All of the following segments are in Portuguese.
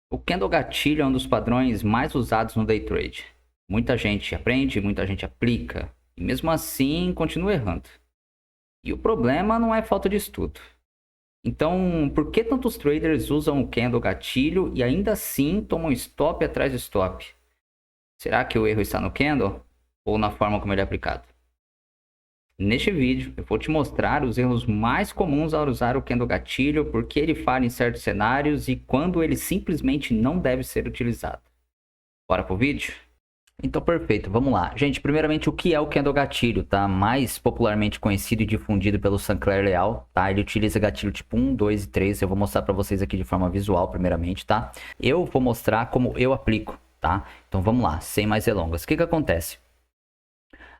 O candle gatilho é um dos padrões mais usados no day trade. Muita gente aprende, muita gente aplica, e mesmo assim continua errando. E o problema não é falta de estudo. Então, por que tantos traders usam o candle gatilho e ainda assim tomam stop atrás de stop? Será que o erro está no candle ou na forma como ele é aplicado? Neste vídeo, eu vou te mostrar os erros mais comuns ao usar o candle gatilho, por que ele falha em certos cenários e quando ele simplesmente não deve ser utilizado. Bora pro vídeo? Então, perfeito, vamos lá. Gente, primeiramente, o que é o candle gatilho, tá? Mais popularmente conhecido e difundido pelo Sinclair Leal, tá? Ele utiliza gatilho tipo 1, 2 e 3. Eu vou mostrar para vocês aqui de forma visual, primeiramente, tá? Eu vou mostrar como eu aplico, tá? Então, vamos lá, sem mais delongas. O que acontece?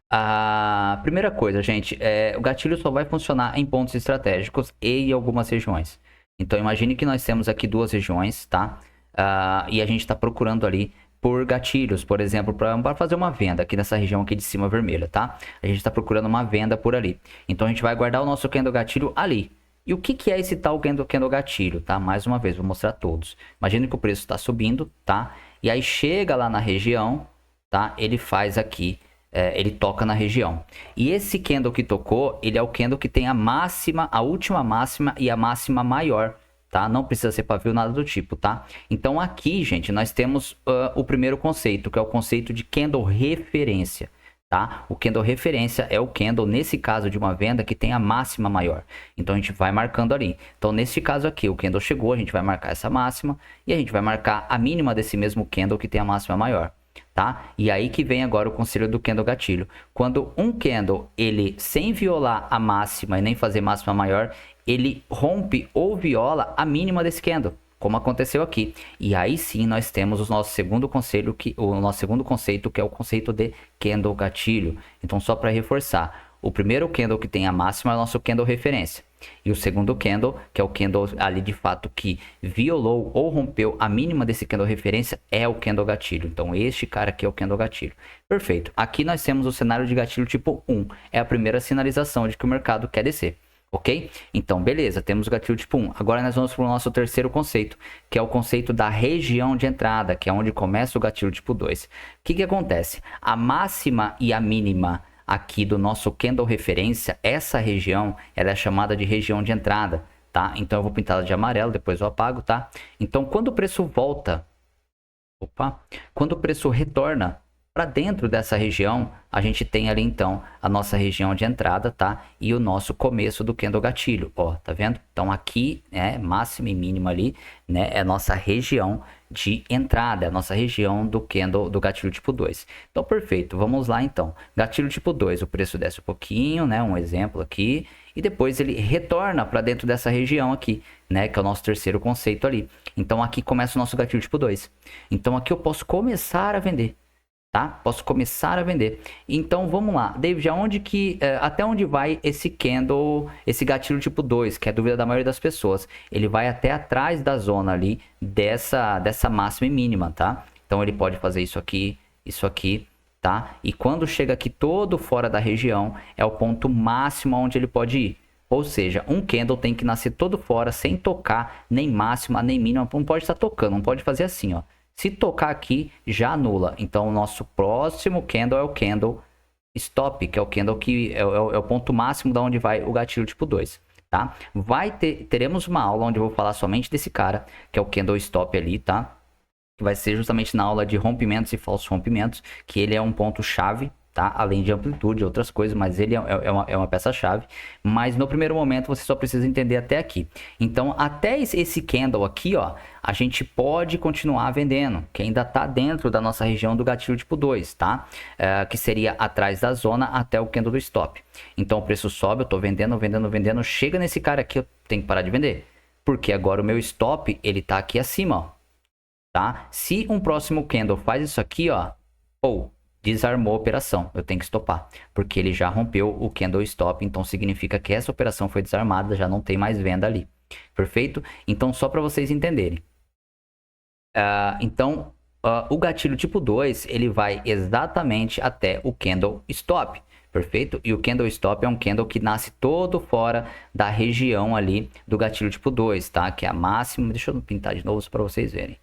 A primeira coisa, gente, o gatilho só vai funcionar em pontos estratégicos e em algumas regiões. Então, imagine que nós temos aqui duas regiões, tá? E a gente está procurando ali por gatilhos, por exemplo, para fazer uma venda aqui nessa região aqui de cima vermelha, tá? A gente está procurando uma venda por ali. Então, a gente vai guardar o nosso candle gatilho ali. E o que é esse tal candle gatilho, tá? Mais uma vez, vou mostrar todos. Imagine que o preço está subindo, tá? E aí chega lá na região, tá? Ele faz aqui... ele toca na região. E esse candle que tocou, ele é o candle que tem a máxima, a última máxima e a máxima maior, tá? Não precisa ser pavio, nada do tipo, tá? Então aqui, gente, nós temos o primeiro conceito, que é o conceito de candle referência, tá? O candle referência é o candle, nesse caso de uma venda, que tem a máxima maior. Então a gente vai marcando ali. Então nesse caso aqui, o candle chegou, a gente vai marcar essa máxima e a gente vai marcar a mínima desse mesmo candle que tem a máxima maior. Tá? E aí que vem agora o conselho do candle gatilho. Quando um candle, ele sem violar a máxima e nem fazer máxima maior, ele rompe ou viola a mínima desse candle, como aconteceu aqui. E aí sim nós temos o nosso segundo conselho, o nosso segundo conceito, que é o conceito de candle gatilho. Então, só para reforçar, o primeiro candle que tem a máxima é o nosso candle referência. E o segundo candle, que é o candle ali de fato que violou ou rompeu a mínima desse candle referência, é o candle gatilho. Então este cara aqui é o candle gatilho. Perfeito. Aqui nós temos o cenário de gatilho tipo 1. É a primeira sinalização de que o mercado quer descer. Ok? Então, beleza. Temos o gatilho tipo 1. Agora nós vamos para o nosso terceiro conceito, que é o conceito da região de entrada, que é onde começa o gatilho tipo 2. O que acontece? A máxima e a mínima aqui do nosso candle referência, essa região, ela é chamada de região de entrada, tá? Então eu vou pintar ela de amarelo, depois eu apago, tá? Então quando o preço volta, quando o preço retorna para dentro dessa região, a gente tem ali então a nossa região de entrada, tá? E o nosso começo do candle gatilho, ó, tá vendo? Então aqui, né, máxima e mínima ali, né, é a nossa região de entrada, é a nossa região do candle do gatilho tipo 2. Então, perfeito, vamos lá então. Gatilho tipo 2, o preço desce um pouquinho, né, um exemplo aqui, e depois ele retorna para dentro dessa região aqui, né, que é o nosso terceiro conceito ali. Então aqui começa o nosso gatilho tipo 2. Então aqui eu posso começar a vender. Tá? Posso começar a vender. Então vamos lá, David, até onde vai esse candle, esse gatilho tipo 2, que é a dúvida da maioria das pessoas? Ele vai até atrás da zona ali dessa máxima e mínima, tá? Então ele pode fazer isso aqui, tá? E quando chega aqui todo fora da região, é o ponto máximo onde ele pode ir. Ou seja, um candle tem que nascer todo fora, sem tocar nem máxima, nem mínima. Não pode estar tocando, não pode fazer assim, ó. Se tocar aqui, já anula. Então, o nosso próximo candle é o candle stop, que é o candle que é o ponto máximo da onde vai o gatilho tipo 2, tá? Teremos uma aula onde eu vou falar somente desse cara, que é o candle stop ali, tá? Que vai ser justamente na aula de rompimentos e falsos rompimentos, que ele é um ponto chave, tá? Além de amplitude e outras coisas, mas ele é uma peça-chave. Mas no primeiro momento você só precisa entender até aqui. Então, até esse candle aqui, ó, a gente pode continuar vendendo, que ainda tá dentro da nossa região do gatilho tipo 2, tá? Que seria atrás da zona até o candle do stop. Então, o preço sobe, eu tô vendendo, chega nesse cara aqui, eu tenho que parar de vender. Porque agora o meu stop, ele tá aqui acima, ó. Tá? Se um próximo candle faz isso aqui, ó, ou desarmou a operação, eu tenho que stopar, porque ele já rompeu o candle stop, então significa que essa operação foi desarmada, já não tem mais venda ali. Perfeito? Então, só para vocês entenderem. O gatilho tipo 2, ele vai exatamente até o candle stop. Perfeito? E o candle stop é um candle que nasce todo fora da região ali do gatilho tipo 2, tá? Que é a máxima. Deixa eu pintar de novo para vocês verem.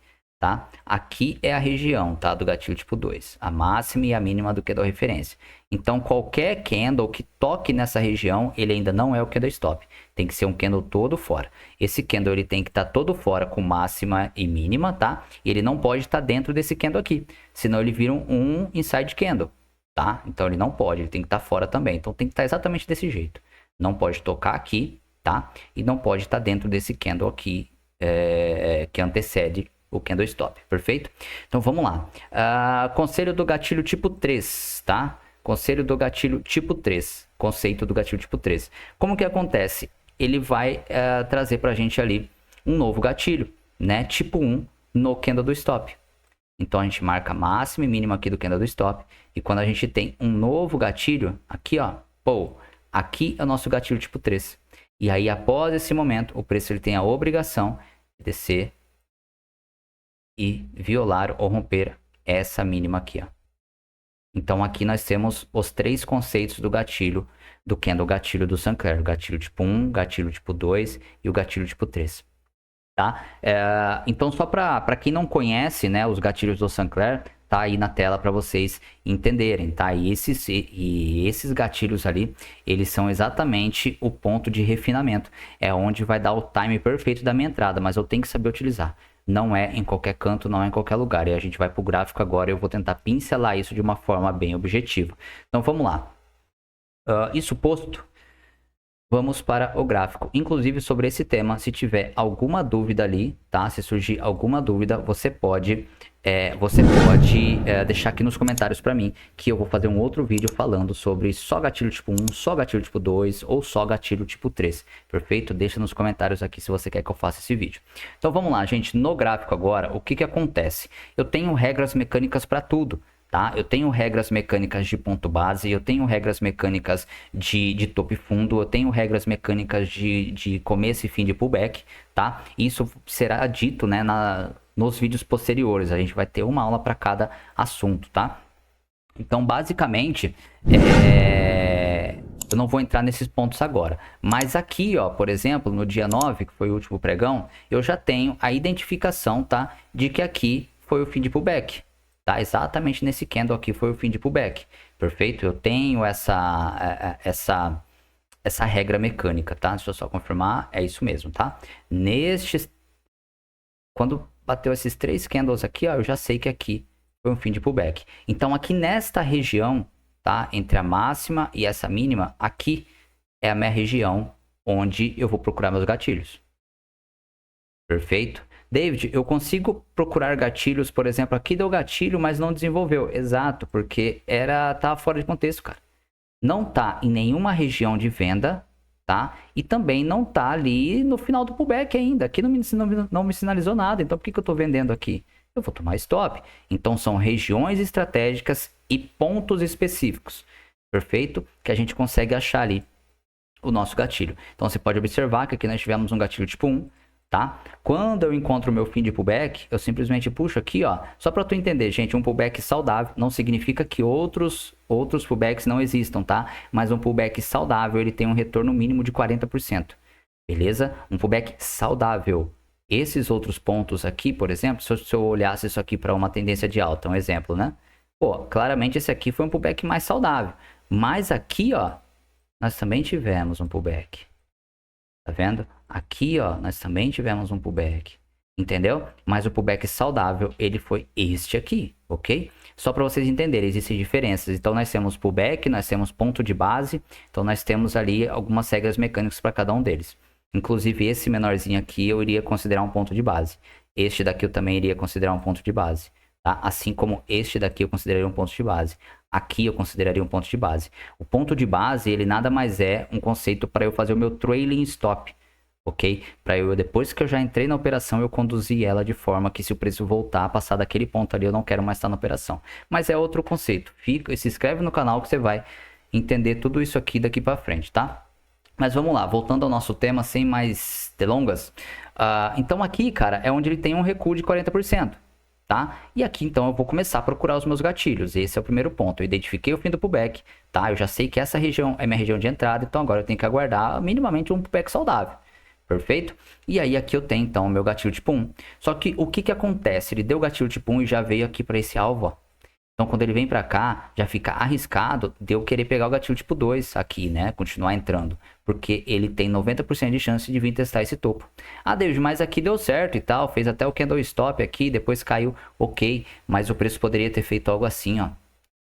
tá? Aqui é a região, tá? Do gatilho tipo 2, a máxima e a mínima do candle referência. Então, qualquer candle que toque nessa região, ele ainda não é o candle stop. Tem que ser um candle todo fora. Esse candle, ele tem que estar todo fora com máxima e mínima, tá? E ele não pode estar dentro desse candle aqui, senão ele vira um inside candle, tá? Então, ele não pode, ele tem que estar fora também. Então, tem que estar exatamente desse jeito. Não pode tocar aqui, tá? E não pode estar dentro desse candle aqui, que antecede o candle stop, perfeito? Então vamos lá. Conselho do gatilho tipo 3, tá? Conselho do gatilho tipo 3. Conceito do gatilho tipo 3. Como que acontece? Ele vai trazer pra gente ali um novo gatilho, né? Tipo 1 no candle do stop. Então a gente marca máxima e mínima aqui do candle do stop. E quando a gente tem um novo gatilho, aqui ó, aqui é o nosso gatilho tipo 3. E aí após esse momento, o preço ele tem a obrigação de descer e violar ou romper essa mínima aqui, ó. Então aqui nós temos os 3 conceitos do gatilho, do candle gatilho do Sinclair. O gatilho tipo 1, gatilho tipo 2 e o gatilho tipo 3. Tá? Então só para quem não conhece, né, os gatilhos do Sinclair, tá aí na tela para vocês entenderem, tá? E esses gatilhos ali, eles são exatamente o ponto de refinamento. É onde vai dar o time perfeito da minha entrada, mas eu tenho que saber utilizar. Não é em qualquer canto, não é em qualquer lugar. E a gente vai para o gráfico agora e eu vou tentar pincelar isso de uma forma bem objetiva. Então vamos lá. Isso posto, vamos para o gráfico. Inclusive sobre esse tema, se tiver alguma dúvida ali, tá? Se surgir alguma dúvida, você pode deixar aqui nos comentários para mim, que eu vou fazer um outro vídeo falando sobre só gatilho tipo 1, só gatilho tipo 2 ou só gatilho tipo 3. Perfeito? Deixa nos comentários aqui se você quer que eu faça esse vídeo. Então vamos lá, gente. No gráfico agora, o que que acontece? Eu tenho regras mecânicas para tudo. Tá? Eu tenho regras mecânicas de ponto base, eu tenho regras mecânicas de topo e fundo, eu tenho regras mecânicas de começo e fim de pullback, tá? Isso será dito, né, nos vídeos posteriores. A gente vai ter uma aula para cada assunto, tá? Então, basicamente, eu não vou entrar nesses pontos agora. Mas aqui, ó, por exemplo, no dia 9, que foi o último pregão, eu já tenho a identificação, tá? De que aqui foi o fim de pullback. Tá? Exatamente nesse candle aqui foi o fim de pullback. Perfeito? Eu tenho essa regra mecânica, tá? Deixa eu só confirmar. É isso mesmo, tá? Quando bateu esses 3 candles aqui, ó, eu já sei que aqui foi um fim de pullback. Então aqui nesta região, tá? Entre a máxima e essa mínima, aqui é a minha região onde eu vou procurar meus gatilhos. Perfeito? David, eu consigo procurar gatilhos, por exemplo, aqui deu gatilho, mas não desenvolveu. Exato, porque tava fora de contexto, cara. Não tá em nenhuma região de venda, tá? E também não tá ali no final do pullback ainda. Aqui não me sinalizou nada, então por que eu tô vendendo aqui? Eu vou tomar stop. Então são regiões estratégicas e pontos específicos, perfeito? Que a gente consegue achar ali o nosso gatilho. Então você pode observar que aqui nós tivemos um gatilho tipo 1, tá? Quando eu encontro o meu fim de pullback, eu simplesmente puxo aqui, ó. Só para tu entender, gente, um pullback saudável não significa que outros pullbacks não existam, tá? Mas um pullback saudável, ele tem um retorno mínimo de 40%. Beleza? Um pullback saudável. Esses outros pontos aqui, por exemplo, se eu olhasse isso aqui para uma tendência de alta, um exemplo, né? Pô, claramente esse aqui foi um pullback mais saudável. Mas aqui, ó, nós também tivemos um pullback. Tá vendo? Aqui, ó, nós também tivemos um pullback. Entendeu? Mas o pullback saudável, ele foi este aqui, ok? Só para vocês entenderem, existem diferenças. Então, nós temos pullback, nós temos ponto de base. Então, nós temos ali algumas regras mecânicas para cada um deles. Inclusive, esse menorzinho aqui eu iria considerar um ponto de base. Este daqui eu também iria considerar um ponto de base. Tá? Assim como este daqui eu consideraria um ponto de base. Aqui eu consideraria um ponto de base. O ponto de base, ele nada mais é um conceito para eu fazer o meu trailing stop. Ok? Para eu, depois que eu já entrei na operação, eu conduzir ela de forma que se o preço voltar a passar daquele ponto ali, eu não quero mais estar na operação. Mas é outro conceito. Se inscreve no canal que você vai entender tudo isso aqui daqui para frente, tá? Mas vamos lá, voltando ao nosso tema, sem mais delongas. Então aqui, cara, é onde ele tem um recuo de 40%. Tá? E aqui então eu vou começar a procurar os meus gatilhos. Esse é o primeiro ponto. Eu identifiquei o fim do pullback, tá? Eu já sei que essa região é minha região de entrada, então agora eu tenho que aguardar minimamente um pullback saudável. Perfeito? E aí aqui eu tenho então o meu gatilho tipo 1. Só que o que que acontece? Ele deu o gatilho tipo 1 e já veio aqui para esse alvo, ó. Então quando ele vem para cá, já fica arriscado de eu querer pegar o gatilho tipo 2 aqui, né? Continuar entrando. Porque ele tem 90% de chance de vir testar esse topo. Ah, David, mas aqui deu certo e tal. Fez até o candle stop aqui, depois caiu, ok. Mas o preço poderia ter feito algo assim, ó.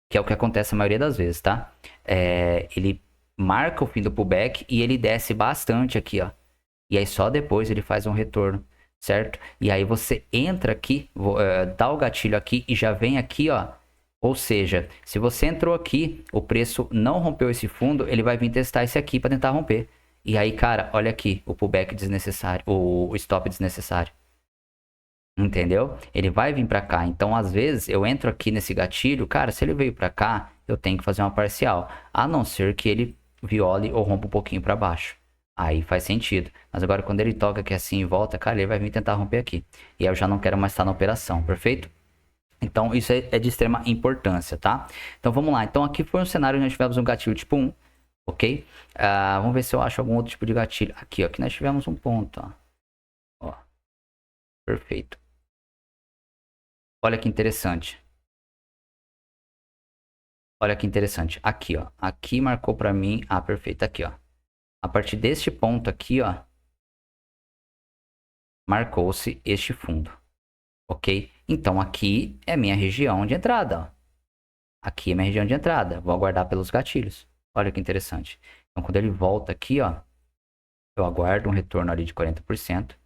Que é o que acontece a maioria das vezes, tá? Ele marca o fim do pullback e ele desce bastante aqui, ó. E aí só depois ele faz um retorno, certo? E aí você entra aqui, dá o gatilho aqui e já vem aqui, ó. Ou seja, se você entrou aqui, o preço não rompeu esse fundo, ele vai vir testar esse aqui para tentar romper. E aí, cara, olha aqui, o pullback desnecessário, o stop desnecessário. Entendeu? Ele vai vir para cá. Então, às vezes, eu entro aqui nesse gatilho, cara, se ele veio para cá, eu tenho que fazer uma parcial, a não ser que ele viole ou rompa um pouquinho para baixo. Aí faz sentido. Mas agora quando ele toca aqui assim e volta, cara, ele vai vir tentar romper aqui. E aí eu já não quero mais estar na operação, perfeito? Então isso é de extrema importância, tá? Então vamos lá. Então aqui foi um cenário onde nós tivemos um gatilho tipo 1, ok? Vamos ver se eu acho algum outro tipo de gatilho. Aqui, ó, aqui nós tivemos um ponto, ó. Perfeito. Olha que interessante. Olha que interessante. Aqui, ó. Aqui marcou pra mim. Ah, perfeito. Aqui, ó. A partir deste ponto aqui, ó, marcou-se este fundo, ok? Então aqui é minha região de entrada, ó. Aqui é minha região de entrada. Vou aguardar pelos gatilhos. Olha que interessante. Então quando ele volta aqui, ó, eu aguardo um retorno ali de 40%,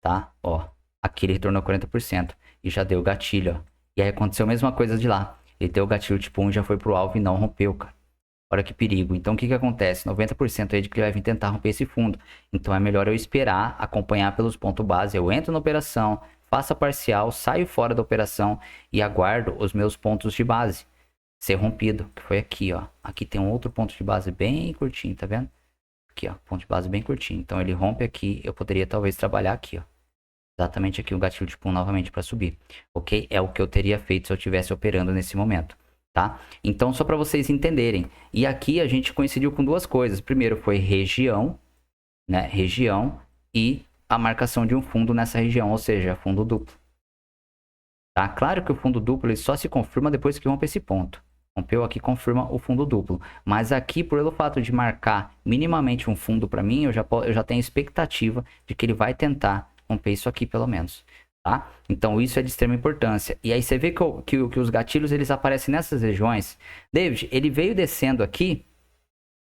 tá? Ó, aqui ele retornou 40% e já deu o gatilho, ó. E aí aconteceu a mesma coisa de lá. Ele deu o gatilho tipo 1, já foi pro alvo e não rompeu, cara. Olha que perigo. Então, o que que acontece? 90% aí de que ele vai vir tentar romper esse fundo. Então, é melhor eu esperar, acompanhar pelos pontos base. Eu entro na operação, faço a parcial, saio fora da operação e aguardo os meus pontos de base ser rompido, que foi aqui, ó. Aqui tem um outro ponto de base bem curtinho, tá vendo? Aqui, ó, ponto de base bem curtinho. Então, ele rompe aqui, eu poderia talvez trabalhar aqui, ó. Exatamente aqui o gatilho tipo 1 novamente para subir, ok? É o que eu teria feito se eu estivesse operando nesse momento. Tá? Então, só para vocês entenderem. E aqui a gente coincidiu com duas coisas. Primeiro foi região, né? Região e a marcação de um fundo nessa região, ou seja, fundo duplo. Tá? Claro que o fundo duplo ele só se confirma depois que rompe esse ponto. Rompeu aqui, confirma o fundo duplo. Mas aqui, pelo fato de marcar minimamente um fundo para mim, eu já tenho expectativa de que ele vai tentar romper isso aqui, pelo menos. Tá? Então isso é de extrema importância. E aí você vê que os gatilhos eles aparecem nessas regiões. David, ele veio descendo aqui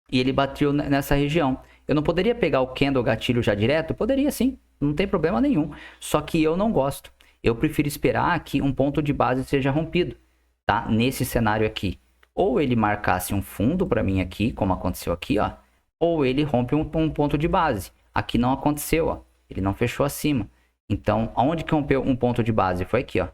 e ele bateu nessa região. Eu não poderia pegar o candle gatilho já direto? Poderia sim, não tem problema nenhum. Só que eu não gosto. Eu prefiro esperar que um ponto de base seja rompido, tá? Nesse cenário aqui. Ou ele marcasse um fundo para mim aqui, como aconteceu aqui, ó. Ou ele rompe um ponto de base. Aqui não aconteceu, ó. Ele não fechou acima. Então, aonde que rompeu um ponto de base? Foi aqui, ó.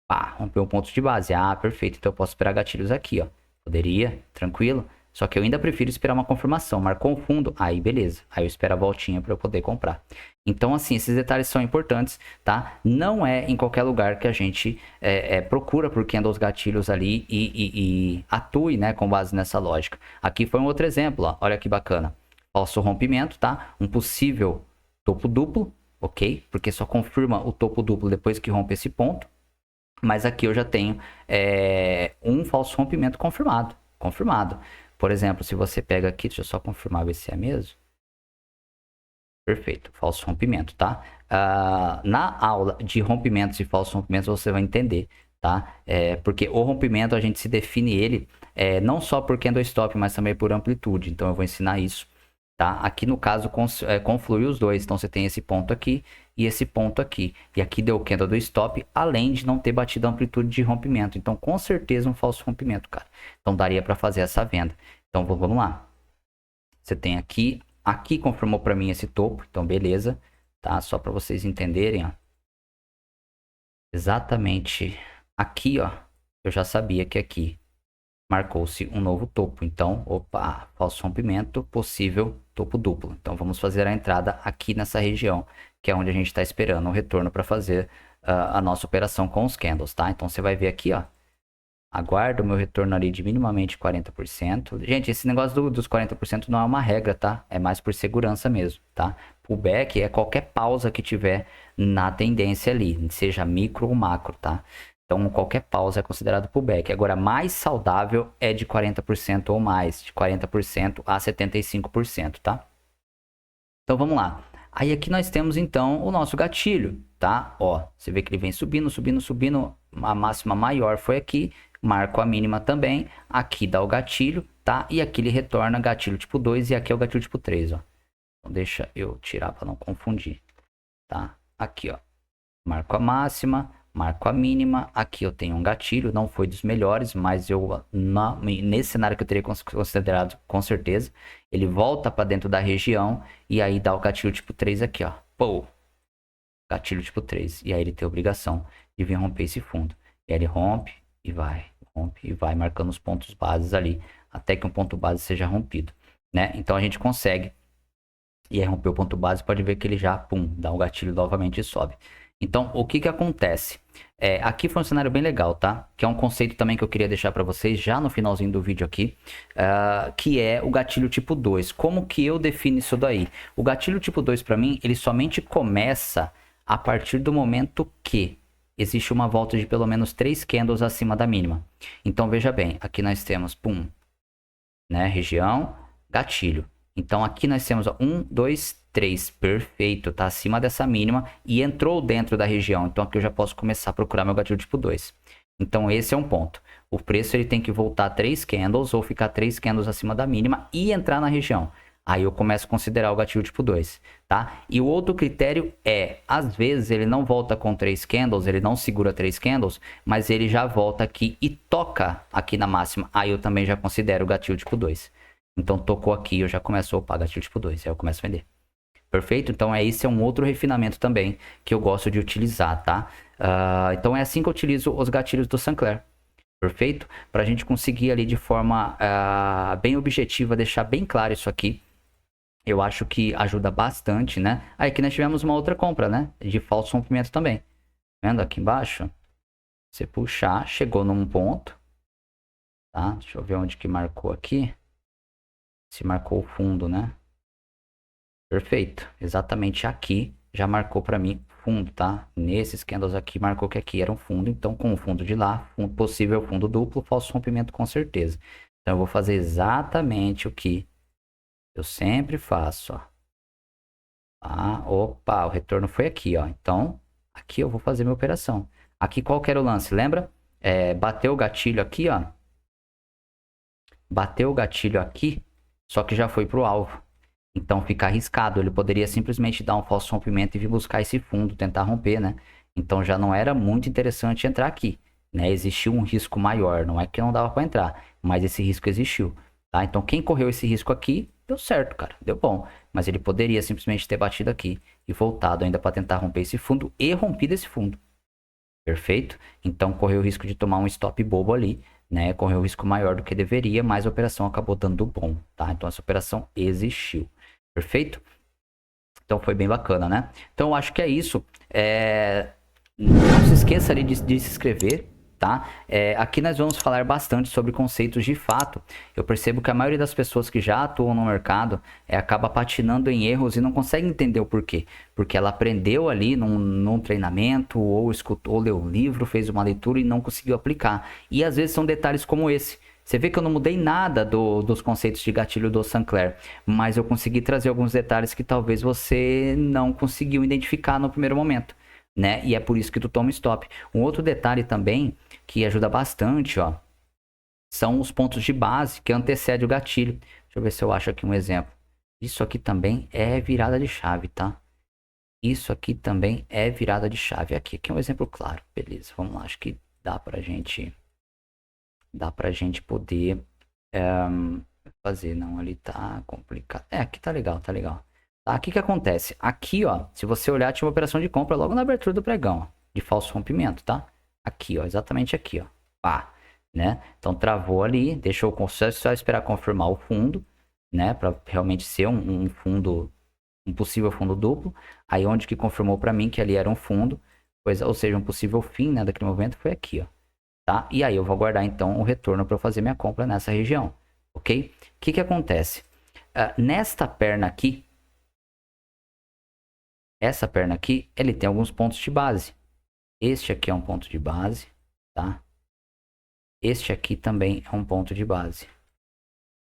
Pá, rompeu um ponto de base. Ah, perfeito. Então eu posso esperar gatilhos aqui, ó. Poderia, tranquilo. Só que eu ainda prefiro esperar uma confirmação. Marcou um fundo, aí beleza. Aí eu espero a voltinha para eu poder comprar. Então, assim, esses detalhes são importantes, tá? Não é em qualquer lugar que a gente procura por candles gatilhos ali e atue, né, com base nessa lógica. Aqui foi um outro exemplo, ó. Olha que bacana. Falso rompimento, tá? Um possível topo duplo, ok? Porque só confirma o topo duplo depois que rompe esse ponto. Mas aqui eu já tenho um falso rompimento confirmado. Por exemplo, se você pega aqui, deixa eu só confirmar ver se é mesmo. Perfeito, falso rompimento, tá? Na aula de rompimentos e falsos rompimentos você vai entender, tá? Porque o rompimento a gente se define ele não só por candlestop, mas também por amplitude. Então eu vou ensinar isso. Tá? Aqui no caso conflui os dois, então você tem esse ponto aqui e esse ponto aqui, e aqui deu o candle do stop, além de não ter batido a amplitude de rompimento, então com certeza um falso rompimento, cara. Então daria para fazer essa venda. Então vamos lá, você tem aqui confirmou para mim esse topo, então beleza, tá? Só para vocês entenderem, ó. Exatamente aqui, ó, eu já sabia que aqui marcou-se um novo topo. Então, opa, falso rompimento, possível topo duplo. Então, vamos fazer a entrada aqui nessa região, que é onde a gente está esperando o retorno para fazer a nossa operação com os candles, tá? Então, você vai ver aqui, ó. Aguardo o meu retorno ali de minimamente 40%. Gente, esse negócio dos 40% não é uma regra, tá? É mais por segurança mesmo, tá? Pullback é qualquer pausa que tiver na tendência ali, seja micro ou macro, tá? Então, qualquer pausa é considerado pullback. Agora, mais saudável é de 40% ou mais, de 40% a 75%, tá? Então, vamos lá. Aí aqui nós temos, então, o nosso gatilho, tá? Ó, você vê que ele vem subindo, subindo, subindo. A máxima maior foi aqui. Marco a mínima também. Aqui dá o gatilho, tá? E aqui ele retorna gatilho tipo 2 e aqui é o gatilho tipo 3, ó. Então, deixa eu tirar para não confundir, tá? Aqui, ó. Marco a máxima, marco a mínima. Aqui eu tenho um gatilho, não foi dos melhores, mas nesse cenário que eu teria considerado com certeza, ele volta para dentro da região e aí dá o gatilho tipo 3 aqui, ó. Pô, gatilho tipo 3. E aí ele tem a obrigação de vir romper esse fundo. E aí ele rompe e vai marcando os pontos bases ali, até que um ponto base seja rompido, né? Então a gente consegue, e aí romper o ponto base, pode ver que ele já, pum, dá um gatilho novamente e sobe. Então, o que que acontece? Aqui foi um cenário bem legal, tá? Que é um conceito também que eu queria deixar para vocês já no finalzinho do vídeo aqui, que é o gatilho tipo 2. Como que eu defino isso daí? O gatilho tipo 2 para mim, ele somente começa a partir do momento que existe uma volta de pelo menos 3 candles acima da mínima. Então, veja bem, aqui nós temos, pum, né, região, gatilho. Então aqui nós temos 1, 2, 3, perfeito, tá acima dessa mínima e entrou dentro da região. Então aqui eu já posso começar a procurar meu gatilho tipo 2. Então esse é um ponto. O preço ele tem que voltar 3 candles ou ficar 3 candles acima da mínima e entrar na região. Aí eu começo a considerar o gatilho tipo 2, tá? E o outro critério é, às vezes ele não volta com 3 candles, ele não segura 3 candles, mas ele já volta aqui e toca aqui na máxima. Aí eu também já considero o gatilho tipo 2. Então tocou aqui, eu já começo a opar gatilho tipo 2, aí eu começo a vender. Perfeito? Então esse é um outro refinamento também que eu gosto de utilizar, tá? Então é assim que eu utilizo os gatilhos do Sinclair. Perfeito? Para a gente conseguir ali de forma bem objetiva, deixar bem claro isso aqui. Eu acho que ajuda bastante, né? Aí aqui nós tivemos uma outra compra, né? De falso rompimento também. Vendo aqui embaixo? Você puxar, chegou num ponto. Tá? Deixa eu ver onde que marcou aqui. Se marcou o fundo, né? Perfeito. Exatamente aqui já marcou para mim fundo, tá? Nesses candles aqui marcou que aqui era um fundo. Então, com o fundo de lá, possível fundo duplo, falso rompimento com certeza. Então, eu vou fazer exatamente o que eu sempre faço, ó. Opa, o retorno foi aqui, ó. Então, aqui eu vou fazer minha operação. Aqui qual que era o lance, lembra? Bateu o gatilho aqui, ó. Bateu o gatilho aqui, só que já foi pro alvo. Então fica arriscado. Ele poderia simplesmente dar um falso rompimento e vir buscar esse fundo, tentar romper, né? Então já não era muito interessante entrar aqui, né? Existiu um risco maior. Não é que não dava para entrar, mas esse risco existiu, tá? Então quem correu esse risco aqui, deu certo, cara. Deu bom. Mas ele poderia simplesmente ter batido aqui e voltado ainda para tentar romper esse fundo e rompido esse fundo. Perfeito? Então correu o risco de tomar um stop bobo ali, né? Correu o risco maior do que deveria, mas a operação acabou dando bom, tá? Então essa operação existiu. Perfeito? Então foi bem bacana, né? Então eu acho que é isso. Não se esqueça ali de se inscrever, tá? Aqui nós vamos falar bastante sobre conceitos de fato. Eu percebo que a maioria das pessoas que já atuam no mercado acaba patinando em erros e não consegue entender o porquê. Porque ela aprendeu ali num treinamento, ou escutou, leu um livro, fez uma leitura e não conseguiu aplicar. E às vezes são detalhes como esse. Você vê que eu não mudei nada dos conceitos de gatilho do Sinclair, mas eu consegui trazer alguns detalhes que talvez você não conseguiu identificar no primeiro momento, né? E é por isso que tu toma stop. Um outro detalhe também que ajuda bastante, ó, são os pontos de base que antecedem o gatilho. Deixa eu ver se eu acho aqui um exemplo. Isso aqui também é virada de chave, tá? Isso aqui também é virada de chave. Aqui é um exemplo claro. Beleza, vamos lá. Acho que dá pra gente poder fazer. Não, ali tá complicado. Aqui tá legal, tá legal. Tá, aqui que acontece? Aqui, ó, se você olhar, tinha uma operação de compra logo na abertura do pregão, ó, de falso rompimento, tá? Aqui, ó, exatamente aqui, ó. Pá, né? Então travou ali, deixou só esperar confirmar o fundo, né? Para realmente ser um fundo, um possível fundo duplo. Aí onde que confirmou para mim que ali era um fundo, ou seja, um possível fim, né, daquele movimento foi aqui, ó. Tá? E aí eu vou aguardar então o retorno para fazer minha compra nessa região, ok? O que que acontece? Nesta perna aqui, Essa perna aqui, ele tem alguns pontos de base. Este aqui é um ponto de base, tá? Este aqui também é um ponto de base.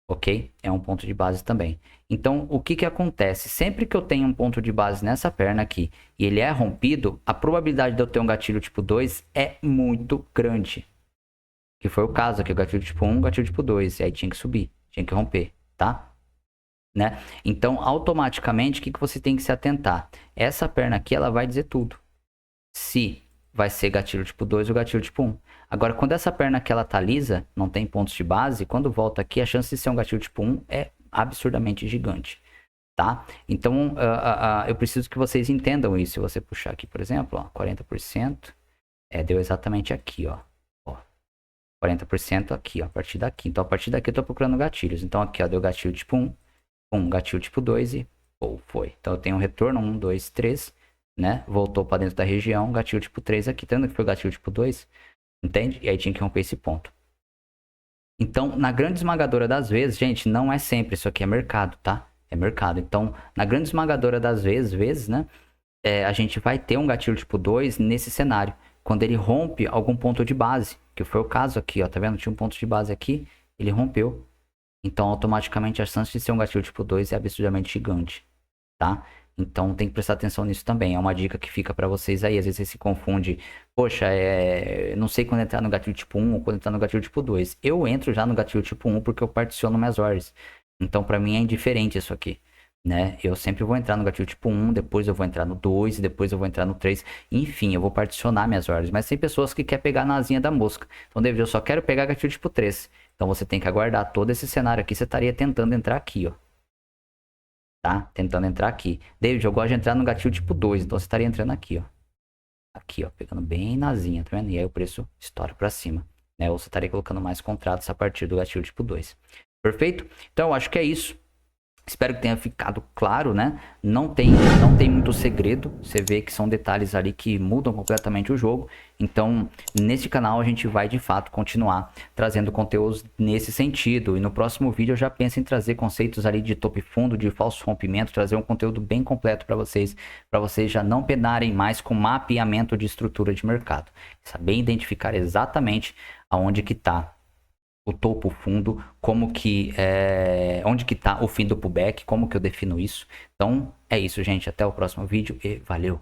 Ok? É um ponto de base também. Então, o que que acontece? Sempre que eu tenho um ponto de base nessa perna aqui e ele é rompido, a probabilidade de eu ter um gatilho tipo 2 é muito grande. Que foi o caso aqui, o gatilho tipo 1, gatilho tipo 2. E aí tinha que subir, tinha que romper, tá? Né? Então, automaticamente, o que que você tem que se atentar? Essa perna aqui, ela vai dizer tudo. Se vai ser gatilho tipo 2 ou gatilho tipo 1. Agora, quando essa perna aqui ela tá lisa, não tem pontos de base, quando volta aqui, a chance de ser um gatilho tipo 1 é absurdamente gigante, tá? Então, eu preciso que vocês entendam isso. Se você puxar aqui, por exemplo, ó, 40%, deu exatamente aqui, ó. 40% aqui, ó, a partir daqui. Então, a partir daqui eu tô procurando gatilhos. Então, aqui, ó, deu gatilho tipo 1, gatilho tipo 2 e, foi. Então, eu tenho um retorno, 1, 2, 3, né? Voltou para dentro da região, gatilho tipo 3 aqui. Tá vendo que foi o gatilho tipo 2? Entende? E aí tinha que romper esse ponto. Então, na grande esmagadora das vezes, gente, não é sempre. Isso aqui é mercado, tá? É mercado. Então, na grande esmagadora das vezes, né? A gente vai ter um gatilho tipo 2 nesse cenário. Quando ele rompe algum ponto de base. Que foi o caso aqui, ó. Tá vendo? Tinha um ponto de base aqui. Ele rompeu. Então, automaticamente, a chance de ser um gatilho tipo 2 é absurdamente gigante, tá? Então, tem que prestar atenção nisso também. É uma dica que fica para vocês aí. Às vezes você se confunde. Poxa, não sei quando entrar no gatilho tipo 1 ou quando entrar no gatilho tipo 2. Eu entro já no gatilho tipo 1 porque eu particiono minhas ordens. Então, para mim é indiferente isso aqui, né? Eu sempre vou entrar no gatilho tipo 1, depois eu vou entrar no 2, e depois eu vou entrar no 3. Enfim, eu vou particionar minhas ordens. Mas tem pessoas que querem pegar na asinha da mosca. Então, David, eu só quero pegar gatilho tipo 3. Então, você tem que aguardar todo esse cenário aqui. Você estaria tentando entrar aqui, ó. Tá? Tentando entrar aqui. David, eu gosto de entrar no gatilho tipo 2. Então, você estaria entrando aqui, ó. Aqui, ó. Pegando bem na asinha, tá vendo? E aí o preço estoura pra cima, né? Ou você estaria colocando mais contratos a partir do gatilho tipo 2. Perfeito? Então, eu acho que é isso. Espero que tenha ficado claro, né? Não tem muito segredo. Você vê que são detalhes ali que mudam completamente o jogo. Então, nesse canal a gente vai de fato continuar trazendo conteúdos nesse sentido. E no próximo vídeo eu já penso em trazer conceitos ali de topo e fundo, de falso rompimento, trazer um conteúdo bem completo para vocês já não penarem mais com mapeamento de estrutura de mercado. Saber identificar exatamente aonde que está o topo, o fundo, como que onde que tá o fim do pullback, como que eu defino isso. Então é isso, gente, até o próximo vídeo e valeu!